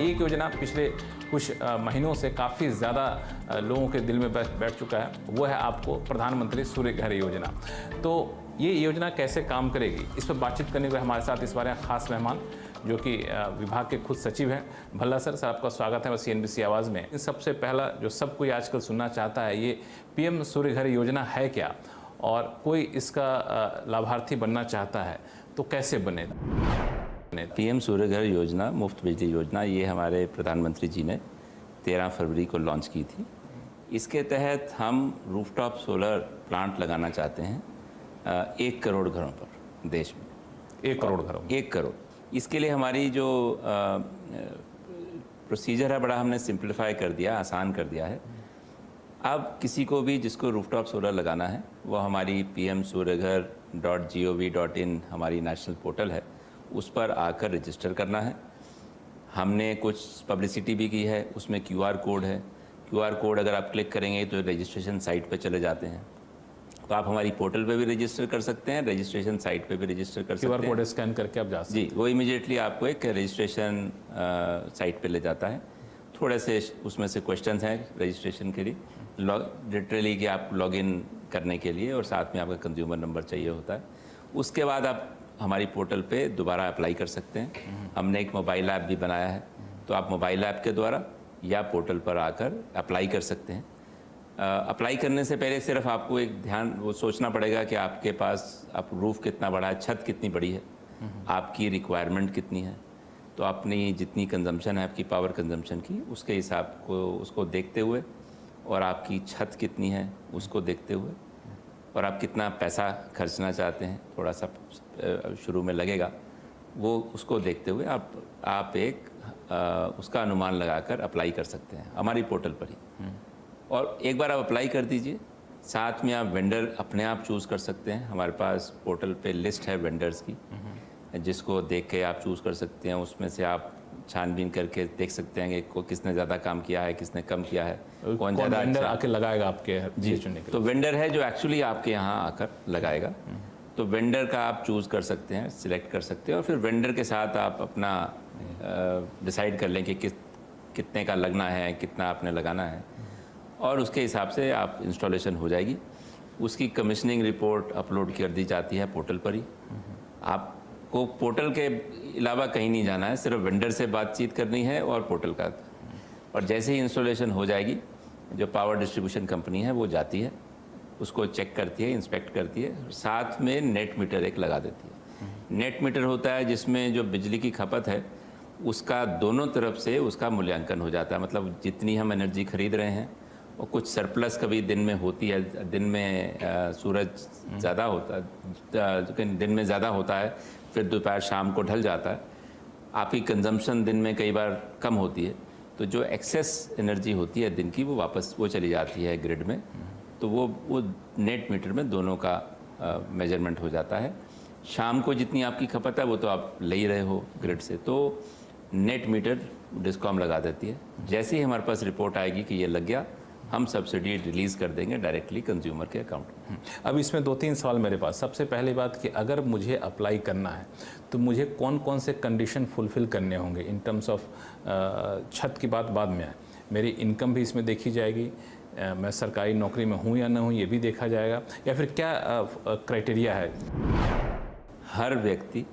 एक योजना पिछले कुछ महीनों से काफ़ी ज़्यादा लोगों के दिल में बैठ चुका है, वो है आपको प्रधानमंत्री सूर्य घर योजना। तो ये योजना कैसे काम करेगी, इस पर बातचीत करने के लिए हमारे साथ इस बारे में खास मेहमान जो कि विभाग के खुद सचिव हैं, भल्ला सर आपका स्वागत है CNBC आवाज़ में। सबसे पहला जो सब कोई आजकल सुनना चाहता है, ये PM सूर्य घर योजना है क्या, और कोई इसका लाभार्थी बनना चाहता है तो कैसे बनेगा? PM सूर्य घर योजना, मुफ्त बिजली योजना, ये हमारे प्रधानमंत्री जी ने 13 फरवरी को लॉन्च की थी। इसके तहत हम रूफटॉप सोलर प्लांट लगाना चाहते हैं 1 करोड़ घरों पर देश में। 1 करोड़ घरों? 1 करोड़। इसके लिए हमारी जो प्रोसीजर है, बड़ा हमने सिंप्लीफाई कर दिया, आसान कर दिया है। अब किसी को भी जिसको रूफटॉप सोलर लगाना है, वो हमारी pmsuryaghar.gov.in हमारी नेशनल पोर्टल है, उस पर आकर रजिस्टर करना है। हमने कुछ पब्लिसिटी भी की है, उसमें QR कोड है। QR कोड अगर आप क्लिक करेंगे तो रजिस्ट्रेशन साइट पे चले जाते हैं, तो आप हमारी पोर्टल पे भी रजिस्टर कर सकते हैं, रजिस्ट्रेशन साइट पे भी रजिस्टर कर सकते हैं। QR कोड स्कैन करके आप जा सकते हैं। जी, वो इमीडिएटली आपको एक रजिस्ट्रेशन साइट पे ले जाता है। थोड़े से उसमें से क्वेश्चंस हैं रजिस्ट्रेशन के लिए, लिटरली कि आप लॉगिन करने के लिए, और साथ में आपका कंज्यूमर नंबर चाहिए होता है। उसके बाद आप हमारी पोर्टल पे दोबारा अप्लाई कर सकते हैं। हमने एक मोबाइल ऐप भी बनाया है, तो आप मोबाइल ऐप के द्वारा या पोर्टल पर आकर अप्लाई कर सकते हैं। अप्लाई करने से पहले सिर्फ आपको एक ध्यान वो सोचना पड़ेगा कि आपके पास आप रूफ़ कितना बड़ा है, छत कितनी बड़ी है, आपकी रिक्वायरमेंट कितनी है। तो अपनी जितनी कंजम्पशन है, आपकी पावर कंजम्पशन की, उसके हिसाब को उसको देखते हुए, और आपकी छत कितनी है उसको देखते हुए, और आप कितना पैसा खर्चना चाहते हैं, थोड़ा सा शुरू में लगेगा, वो उसको देखते हुए आप एक उसका अनुमान लगाकर अप्लाई कर सकते हैं हमारी पोर्टल पर ही। और एक बार आप अप्लाई कर दीजिए, साथ में आप वेंडर अपने आप चूज़ कर सकते हैं। हमारे पास पोर्टल पे लिस्ट है वेंडर्स की, जिसको देख के आप चूज़ कर सकते हैं। उसमें से आप छानबीन करके देख सकते हैं कि किसने ज़्यादा काम किया है, किसने कम किया है, कौन ज़्यादा वेंडर आके लगाएगा आपके जी चुनने के। तो वेंडर है जो एक्चुअली आपके यहाँ आकर लगाएगा, तो वेंडर का आप चूज़ कर सकते हैं, सिलेक्ट कर सकते हैं, और फिर वेंडर के साथ आप अपना डिसाइड कर लें कि कितने का लगना है, कितना आपने लगाना है, और उसके हिसाब से आप इंस्टॉलेशन हो जाएगी। उसकी कमीशनिंग रिपोर्ट अपलोड कर दी जाती है पोर्टल पर ही। आपको पोर्टल के अलावा कहीं नहीं जाना है, सिर्फ वेंडर से बातचीत करनी है और पोर्टल का। और जैसे ही इंस्टॉलेशन हो जाएगी, जो पावर डिस्ट्रीब्यूशन कंपनी है वो जाती है, उसको चेक करती है, इंस्पेक्ट करती है, साथ में नेट मीटर एक लगा देती है। नेट मीटर होता है जिसमें जो बिजली की खपत है उसका दोनों तरफ से उसका मूल्यांकन हो जाता है। मतलब जितनी हम एनर्जी खरीद रहे हैं, और कुछ सरप्लस कभी दिन में होती है, दिन में सूरज ज़्यादा होता है, दिन में ज़्यादा होता है, फिर दोपहर शाम को ढल जाता है। आपकी कंजम्पशन दिन में कई बार कम होती है, तो जो एक्सेस एनर्जी होती है दिन की, वो वापस वो चली जाती है ग्रिड में। तो वो नेट मीटर में दोनों का मेजरमेंट हो जाता है। शाम को जितनी आपकी खपत है वो तो आप ले ही रहे हो ग्रिड से, तो नेट मीटर डिस्कॉम लगा देती है। जैसे ही हमारे पास रिपोर्ट आएगी कि ये लग गया, हम सब्सिडी रिलीज़ कर देंगे डायरेक्टली कंज्यूमर के अकाउंट में। अब इसमें 2-3 सवाल मेरे पास। सबसे पहली बात कि अगर मुझे अप्लाई करना है तो मुझे कौन कौन से कंडीशन फुलफ़िल करने होंगे इन टर्म्स ऑफ, छत की बात बाद में है, मेरी इनकम भी इसमें देखी जाएगी, मैं सरकारी नौकरी में हूँ या ना हूँ ये भी देखा जाएगा, या फिर क्या क्राइटेरिया है? हर व्यक्ति,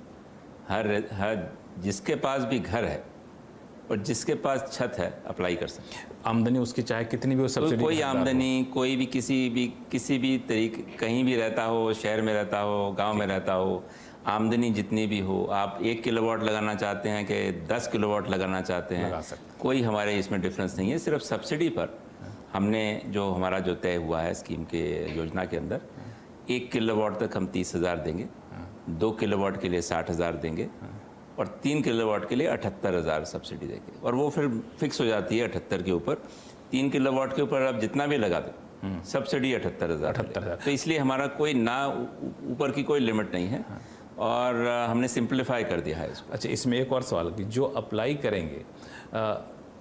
हर जिसके पास भी घर है और जिसके पास छत है अप्लाई कर सकते हैं। आमदनी उसकी चाहे कितनी भी हो, सब्सिडी कोई आमदनी, कोई भी किसी भी तरीके, कहीं भी रहता हो, शहर में रहता हो, गांव में रहता हो, आमदनी जितनी भी हो, आप 1 किलोवाट लगाना चाहते हैं कि 10 किलोवाट लगाना चाहते हैं, कोई हमारे इसमें डिफरेंस नहीं है। सिर्फ सब्सिडी पर हमने जो हमारा जो तय हुआ है स्कीम के योजना के अंदर, 1 किलोवाट तक हम 30,000 देंगे, 2 किलोवाट के लिए 60,000 देंगे, और 3 किलोवाट के लिए 78,000 सब्सिडी देंगे। और वो फिर फिक्स हो जाती है 78 के ऊपर। 3 किलोवाट के ऊपर आप जितना भी लगा दें, सब्सिडी 78,000। तो इसलिए हमारा कोई ना ऊपर की कोई लिमिट नहीं है, और हमने सिंप्लीफाई कर दिया है इसको। अच्छा, इसमें एक और सवाल कि जो अप्लाई करेंगे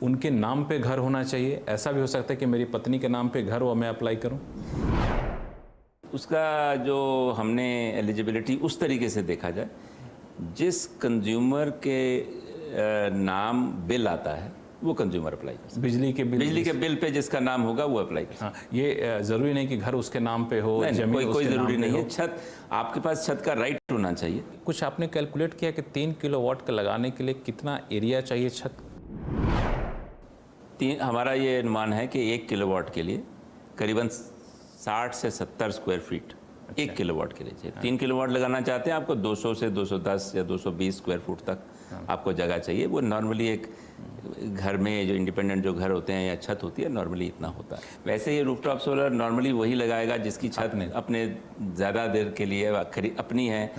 उनके नाम पे घर होना चाहिए? ऐसा भी हो सकता है कि मेरी पत्नी के नाम पे घर हो, मैं अप्लाई करूं? उसका जो हमने एलिजिबिलिटी उस तरीके से देखा जाए, जिस कंज्यूमर के नाम बिल आता है वो कंज्यूमर अप्लाई कर सकता बिजली के है। बिल, बिजली के बिल पे जिसका नाम होगा वो अप्लाई कर सकता हाँ, ये जरूरी नहीं कि घर उसके नाम पे हो, है। नहीं, जमीन कोई उसके नाम ज़रूरी पे नहीं हो। है। छत, आपके पास छत का राइट होना चाहिए। कुछ आपने कैलकुलेट किया कि 3 किलोवाट का लगाने के लिए कितना एरिया चाहिए छत? हमारा ये अनुमान है कि 1 किलोवाट के लिए करीबन 60 से 70 स्क्वायर फीट 1 किलोवाट के लिए चाहिए। 3 किलोवाट लगाना चाहते हैं आपको 200 से 210 या 220 स्क्वायर फुट तक आपको जगह चाहिए। वो नॉर्मली एक घर में जो इंडिपेंडेंट जो घर होते हैं या छत होती है नॉर्मली इतना होता है। वैसे ये रूफटॉप सोलर नॉर्मली वही लगाएगा जिसकी छत अपने ज़्यादा देर के लिए अपनी है,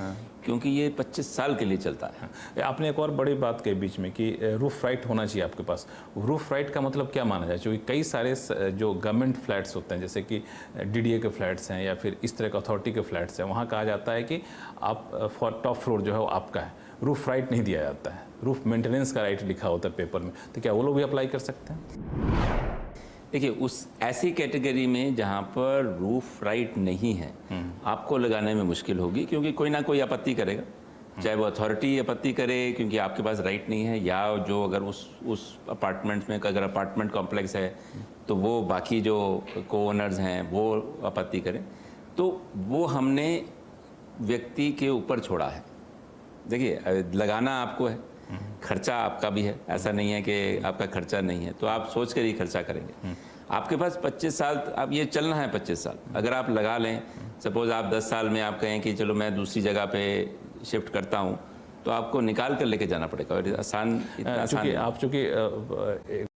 क्योंकि ये 25 साल के लिए चलता है। आपने एक और बड़ी बात कही बीच में कि रूफ राइट होना चाहिए आपके पास। रूफ राइट का मतलब क्या माना जाए? क्योंकि कई सारे जो गवर्नमेंट फ्लैट्स होते हैं, जैसे कि डीडीए के फ्लैट्स हैं या फिर इस तरह के अथॉरिटी के फ्लैट्स हैं, वहाँ कहा जाता है कि आप टॉप फ्लोर जो है वो आपका है, रूफ राइट नहीं दिया जाता है, रूफ मेंटेनेंस का राइट लिखा होता है पेपर में। तो क्या वो लोग भी अप्लाई कर सकते हैं? देखिए, उस ऐसी कैटेगरी में जहाँ पर रूफ राइट नहीं है आपको लगाने में मुश्किल होगी, क्योंकि कोई ना कोई आपत्ति करेगा, चाहे वो अथॉरिटी आपत्ति करे क्योंकि आपके पास राइट नहीं है, या जो अगर उस अपार्टमेंट में अगर अपार्टमेंट कॉम्प्लेक्स है तो वो बाकी जो को ओनर्स हैं वो आपत्ति करें। तो वो हमने व्यक्ति के ऊपर छोड़ा है। देखिए, लगाना आपको है, खर्चा आपका भी है, ऐसा नहीं है कि आपका खर्चा नहीं है, तो आप सोच कर ही खर्चा करेंगे। आपके पास 25 साल, अब ये चलना है 25 साल, अगर आप लगा लें, सपोज आप 10 साल में आप कहें कि चलो मैं दूसरी जगह पे शिफ्ट करता हूँ, तो आपको निकाल कर लेके जाना पड़ेगा। और इतना आसान आप चूँकि